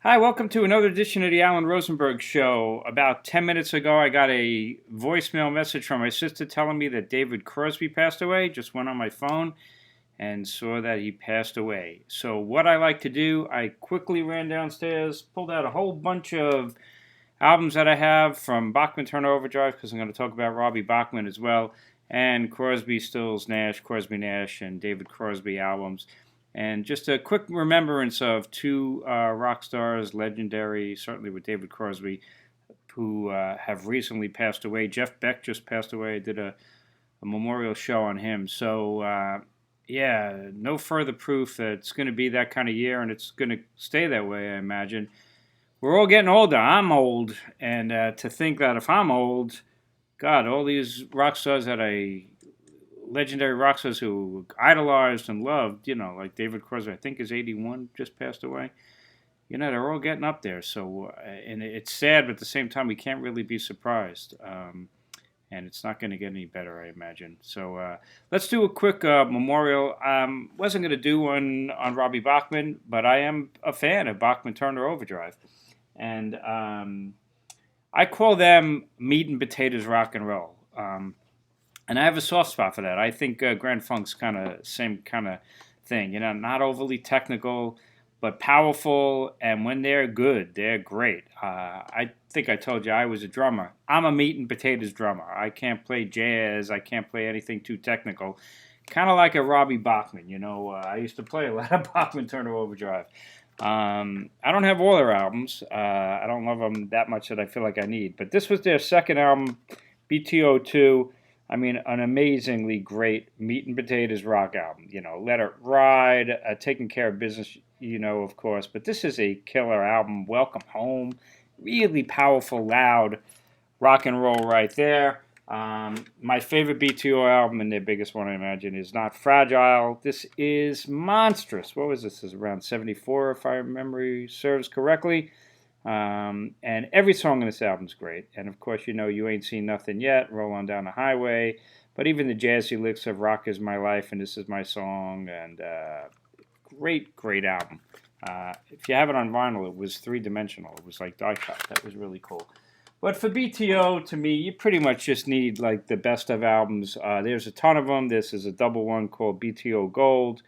Hi, welcome to another edition of the Alan Rosenberg Show. About 10 minutes ago, I got a voicemail message from my sister telling me that David Crosby passed away. Just went on my phone and saw that he passed away. So, what I like to do, I quickly ran downstairs, pulled out a whole bunch of albums that I have from Bachman Turner Overdrive, because I'm going to talk about Robbie Bachman as well, and Crosby, Stills, Nash, Crosby, Nash, and David Crosby albums. And just a quick remembrance of two rock stars, legendary, certainly with David Crosby, who have recently passed away. Jeff Beck just passed away. I did a memorial show on him. So, yeah, no further proof that it's going to be that kind of year, and it's going to stay that way, I imagine. We're all getting older. I'm old, and to think that if I'm old, God, all these rock stars that legendary rock stars who idolized and loved, like David Crosby, I think is 81, just passed away. They're all getting up there. So, and it's sad, but at the same time, we can't really be surprised. And it's not going to get any better, I imagine. So let's do a quick memorial. Wasn't going to do one on Robbie Bachman, but I am a fan of Bachman Turner Overdrive. And I call them meat and potatoes rock and roll. And I have a soft spot for that. I think Grand Funk's kind of same kind of thing. Not overly technical, but powerful. And when they're good, they're great. I think I told you I was a drummer. I'm a meat and potatoes drummer. I can't play jazz. I can't play anything too technical. Kind of like a Robbie Bachman. I used to play a lot of Bachman Turner Overdrive. I don't have all their albums. I don't love them that much that I feel like I need. But this was their second album, B.T.O. 2. I mean, an amazingly great meat and potatoes rock album. Let It Ride, Taking Care of Business, of course. But this is a killer album. Welcome Home. Really powerful, loud rock and roll right there. My favorite B.T.O. album, and their biggest one, I imagine, is Not Fragile. This is monstrous. What was this? This is around 74, if my memory serves correctly. And every song in this album is great. And of course, You Ain't Seen Nothing Yet, Roll On Down the Highway. But even the jazzy licks of Rock Is My Life and This Is My Song. And great, great album. If you have it on vinyl, it was three-dimensional. It was like die cut. That was really cool. But for B.T.O., to me, you pretty much just need like the best of albums. There's a ton of them. This is a double one called B.T.O. Gold,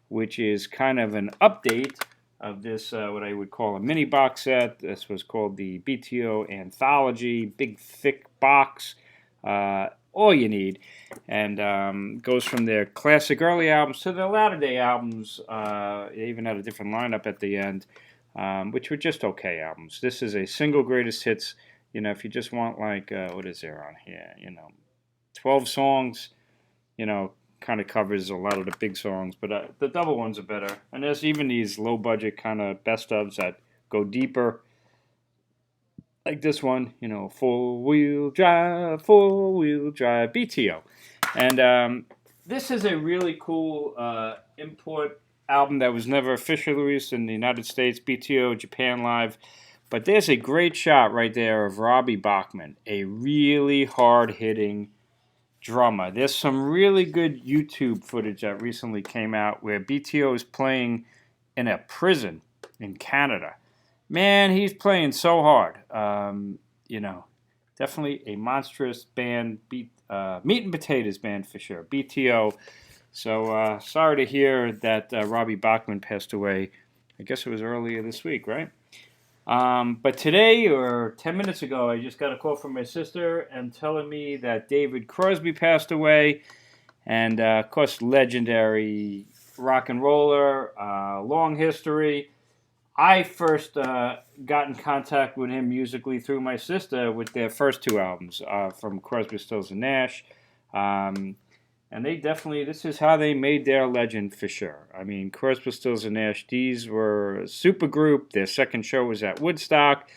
which is kind of an update of this, what I would call a mini box set. This was called the B.T.O. Anthology, big, thick box, all you need. And goes from their classic early albums to their latter-day albums. They even had a different lineup at the end, which were just okay albums. This is a single greatest hits. If you just want like, what is there on here? 12 songs, kind of covers a lot of the big songs, but the double ones are better. And there's even these low budget kind of best ofs that go deeper, like this one, full wheel drive, B.T.O. And this is a really cool import album that was never officially released in the United States, B.T.O. Japan Live. But there's a great shot right there of Robbie Bachman, a really hard-hitting drummer. There's some really good YouTube footage that recently came out where B.T.O. is playing in a prison in Canada. Man, he's playing so hard. Definitely a monstrous band, meat and potatoes band for sure, B.T.O. So sorry to hear that Robbie Bachman passed away. I guess it was earlier this week, right? But today, or 10 minutes ago, I just got a call from my sister and telling me that David Crosby passed away. And, of course, legendary rock and roller, long history. I first got in contact with him musically through my sister with their first two albums from Crosby, Stills, and Nash. And they definitely, this is how they made their legend for sure. I mean, Crosby, Stills, and Nash, these were a super group. Their second show was at Woodstock.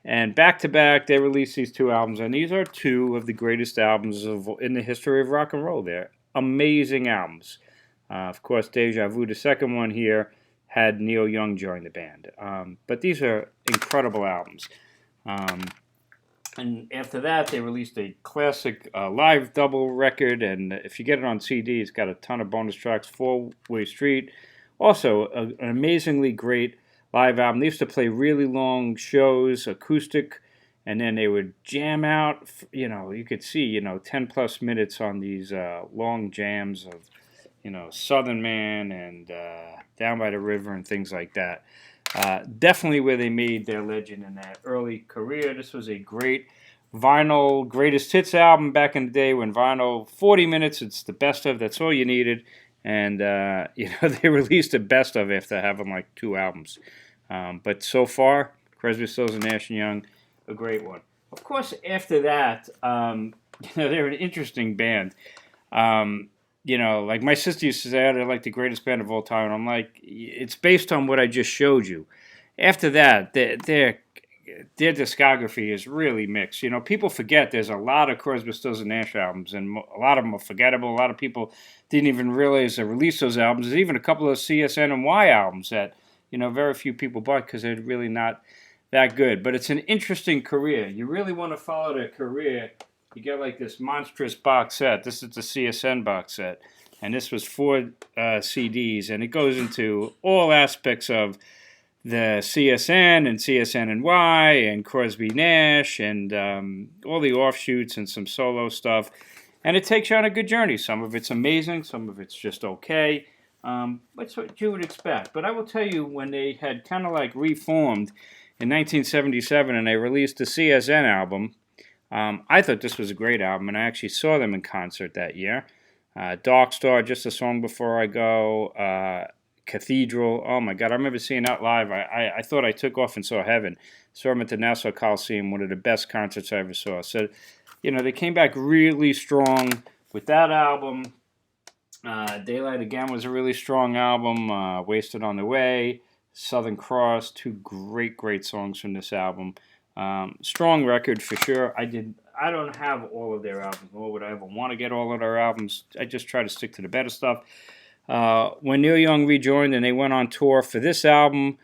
And back to back, they released these two albums. And these are two of the greatest albums in the history of rock and roll. They're amazing albums. Of course, Deja Vu, the second one here, had Neil Young join the band. But these are incredible albums. And after that, they released a classic live double record. And if you get it on CD, it's got a ton of bonus tracks. Four-Way Street. Also, an amazingly great live album. They used to play really long shows, acoustic, and then they would jam out. You could see 10 plus minutes on these long jams of Southern Man and Down by the River and things like that. Definitely where they made their legend in that early career. This was a great vinyl greatest hits album back in the day when vinyl 40 minutes, it's the best of, that's all you needed. And they released a best of after having like 2 albums. But so far, Crosby, Stills, and Nash Young, a great one. Of course, after that, they're an interesting band. Like my sister used to say, they're like the greatest band of all time. And I'm like, it's based on what I just showed you. After that, their discography is really mixed. People forget there's a lot of Crosby, Stills, and Nash albums, and a lot of them are forgettable. A lot of people didn't even realize they released those albums. There's even a couple of CSN and Y albums that, very few people bought because they're really not that good. But it's an interesting career. You really want to follow their career. You get like this monstrous box set. This is the CSN box set. And this was 4 CDs. And it goes into all aspects of the CSN and CSN and Y and Crosby Nash and all the offshoots and some solo stuff. And it takes you on a good journey. Some of it's amazing. Some of it's just okay. That's what you would expect. But I will tell you, when they had kind of like reformed in 1977 and they released the CSN album, I thought this was a great album, and I actually saw them in concert that year. Dark Star, Just a Song Before I Go, Cathedral. Oh my God, I remember seeing that live. I thought I took off and saw heaven. Saw them at the Nassau Coliseum, one of the best concerts I ever saw. So, they came back really strong with that album. Daylight Again was a really strong album. Wasted on the Way, Southern Cross, 2 great songs from this album. Strong record for sure. I don't have all of their albums, nor would I ever want to get all of their albums. I just try to stick to the better stuff. When Neil Young rejoined and they went on tour for this album,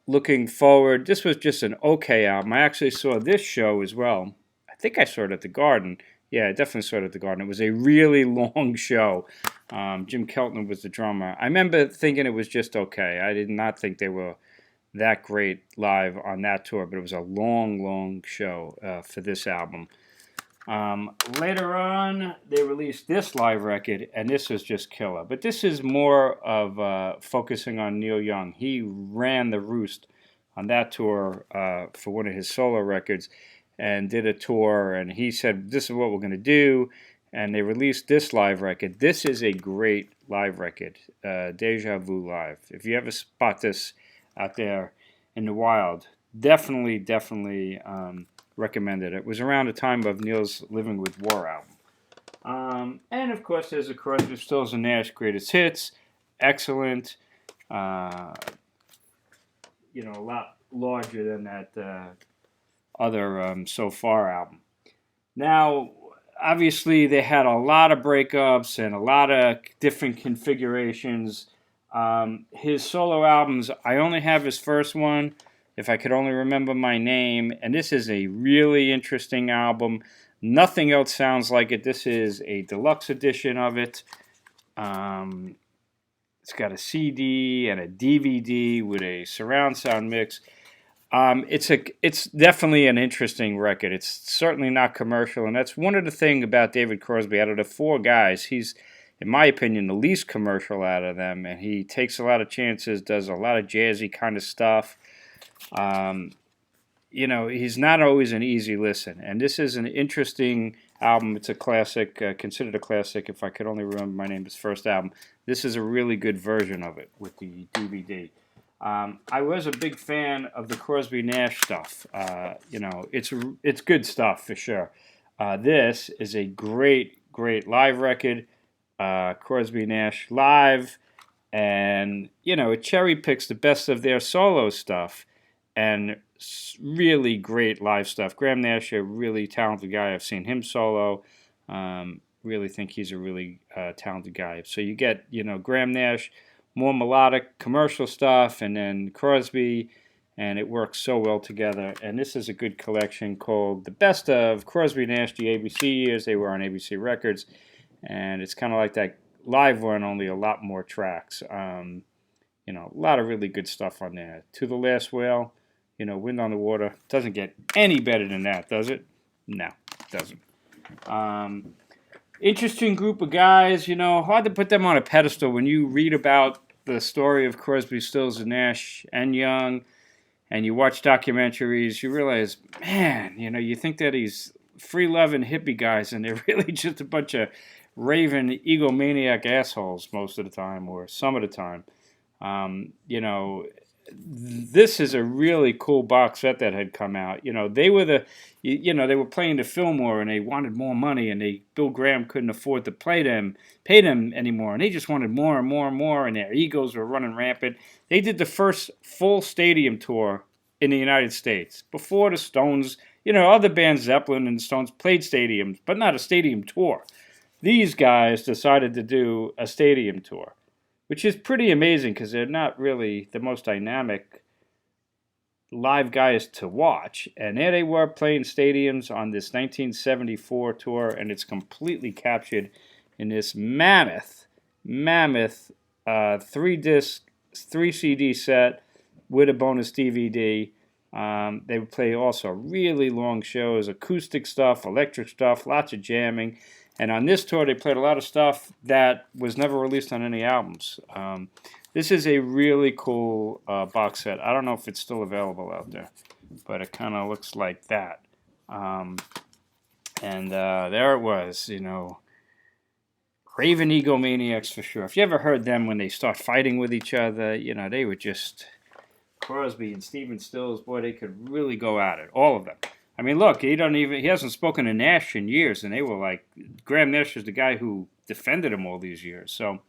looking forward, this was just an okay album. I actually saw this show as well. I think I saw it at the Garden. Yeah, I definitely saw it at the Garden. It was a really long show. Jim Keltner was the drummer. I remember thinking it was just okay. I did not think they were that great live on that tour, but it was a long show for this album. Later on, they released this live record, and this was just killer. But this is more of focusing on Neil Young. He ran the roost on that tour for one of his solo records and did a tour, and he said, this is what we're going to do, and they released this live record. This is a great live record, Deja Vu Live. If you ever spot this out there in the wild, definitely recommend it. It was around the time of Neil's Living with War album. And of course, there's the Crosby, Stills, and Nash Greatest Hits. Excellent. A lot larger than that other So Far album. Now, obviously, they had a lot of breakups and a lot of different configurations. His solo albums, I only have his first one, If I Could Only Remember My Name, and this is a really interesting album. Nothing else sounds like it. This is a deluxe edition of it. It's got a CD and a DVD with a surround sound mix. It's definitely an interesting record. It's certainly not commercial, and that's one of the things about David Crosby. Out of the 4 guys, he's, in my opinion, the least commercial out of them, and he takes a lot of chances, does a lot of jazzy kind of stuff. He's not always an easy listen, and this is an interesting album. It's a classic, considered a classic. If I Could Only Remember My Name, his first album. This is a really good version of it with the DVD. I was a big fan of the Crosby Nash stuff. It's good stuff for sure. This is a great live record. Crosby Nash live, and it cherry picks the best of their solo stuff and really great live stuff. Graham Nash, a really talented guy. I've seen him solo. Really think he's a really talented guy. So you get Graham Nash, more melodic commercial stuff, and then Crosby, and it works so well together. And this is a good collection called The Best of Crosby Nash, the ABC years. They were on ABC Records, and it's kind of like that live one, only a lot more tracks. You know, a lot of really good stuff on there. To the Last Whale, you know, Wind on the Water. Doesn't get any better than that, does it? No, it doesn't. Interesting group of guys, you know, hard to put them on a pedestal when you read about the story of Crosby, Stills, and Nash and Young, and you watch documentaries, you realize, man, you know, you think that he's free-loving hippie guys, and they're really just a bunch of raving egomaniac assholes most of the time, or some of the time. You know, this is a really cool box set that had come out. You know, they were you know, they were playing the Fillmore, and they wanted more money, and Bill Graham couldn't afford to pay them anymore, and they just wanted more and more and more, and their egos were running rampant. They did the first full stadium tour in the United States before the Stones. You know, other bands, Zeppelin and Stones, played stadiums, but not a stadium tour. These guys decided to do a stadium tour, which is pretty amazing because they're not really the most dynamic live guys to watch. And there they were playing stadiums on this 1974 tour, and it's completely captured in this mammoth 3-disc, 3 CD set with a bonus DVD. They would play also really long shows, acoustic stuff, electric stuff, lots of jamming. And on this tour, they played a lot of stuff that was never released on any albums. This is a really cool box set. I don't know if it's still available out there, but it kind of looks like that. There it was, you know, raving egomaniacs for sure. If you ever heard them when they start fighting with each other, you know, they were just, Crosby and Stephen Stills, boy, they could really go at it, all of them. I mean, look, he hasn't spoken to Nash in years, and they were like, Graham Nash is the guy who defended him all these years. So,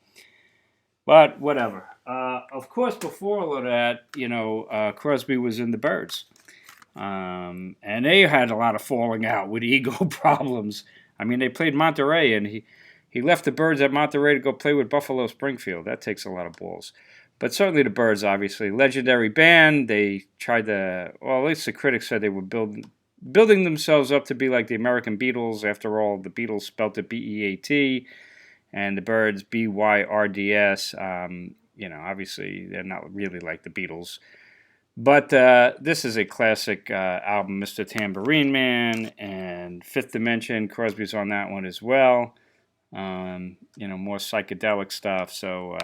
but whatever. Of course, before all of that, you know, Crosby was in the Byrds, and they had a lot of falling out with ego problems. I mean, they played Monterey, and he left the Byrds at Monterey to go play with Buffalo Springfield. That takes a lot of balls. But certainly the Byrds, obviously, legendary band. They tried to, well, at least the critics said they were building themselves up to be like the American Beatles. After all, the Beatles spelt it B-E-A-T, and the Byrds B-Y-R-D-S. You know, obviously, they're not really like the Beatles. But this is a classic album, Mr. Tambourine Man and Fifth Dimension. Crosby's on that one as well. You know, more psychedelic stuff. So,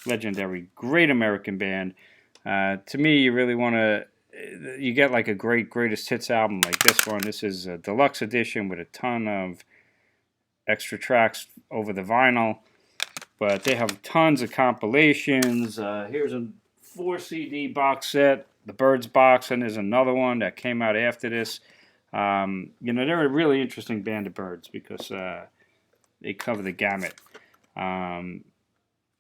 legendary, great American band. To me, you really want to, you get like a greatest hits album like this one. This is a deluxe edition with a ton of extra tracks over the vinyl, but they have tons of compilations. Here's a 4 CD box set, the Byrds box, and there's another one that came out after this. You know, they're a really interesting band, the Byrds, because they cover the gamut.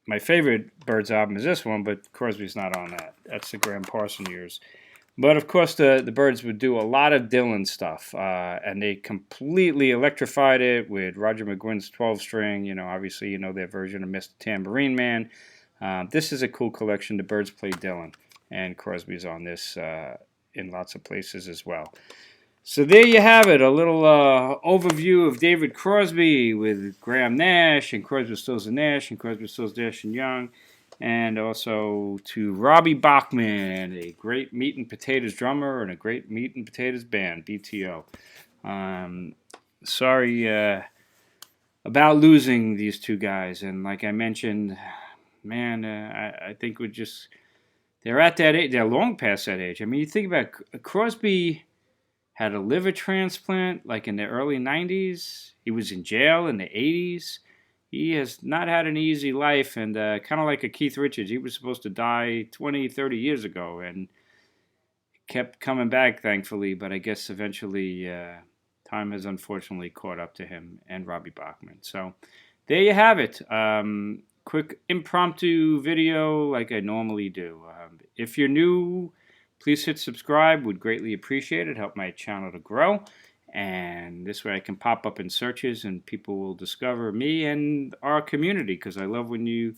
My favorite Byrds album is this one, but Crosby's not on that. That's the Graham Parsons years. But of course, the Byrds would do a lot of Dylan stuff, and they completely electrified it with Roger McGuinn's 12-string. You know, obviously, you know their version of Mr. Tambourine Man. This is a cool collection. The Byrds played Dylan, and Crosby's on this in lots of places as well. So there you have it, a little overview of David Crosby with Graham Nash and Crosby, Stills and Nash and Crosby, Stills, Nash and Young, and also to Robbie Bachman, a great meat and potatoes drummer and a great meat and potatoes band, B.T.O. Sorry about losing these two guys, and like I mentioned, man, I think they're at that age, they're long past that age. I mean, you think about Crosby had a liver transplant like in the early 90s. He was in jail in the 80s. He has not had an easy life, and kind of like a Keith Richards, he was supposed to die 20, 30 years ago, and kept coming back, thankfully, but I guess eventually time has unfortunately caught up to him and Robbie Bachman. So there you have it. Quick impromptu video like I normally do. If you're new, please hit subscribe. Would greatly appreciate it. Help my channel to grow. And this way I can pop up in searches and people will discover me and our community, because I love when you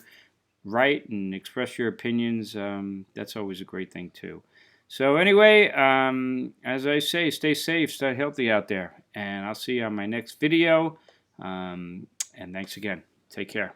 write and express your opinions. That's always a great thing too. So anyway, as I say, stay safe, stay healthy out there. And I'll see you on my next video. And thanks again. Take care.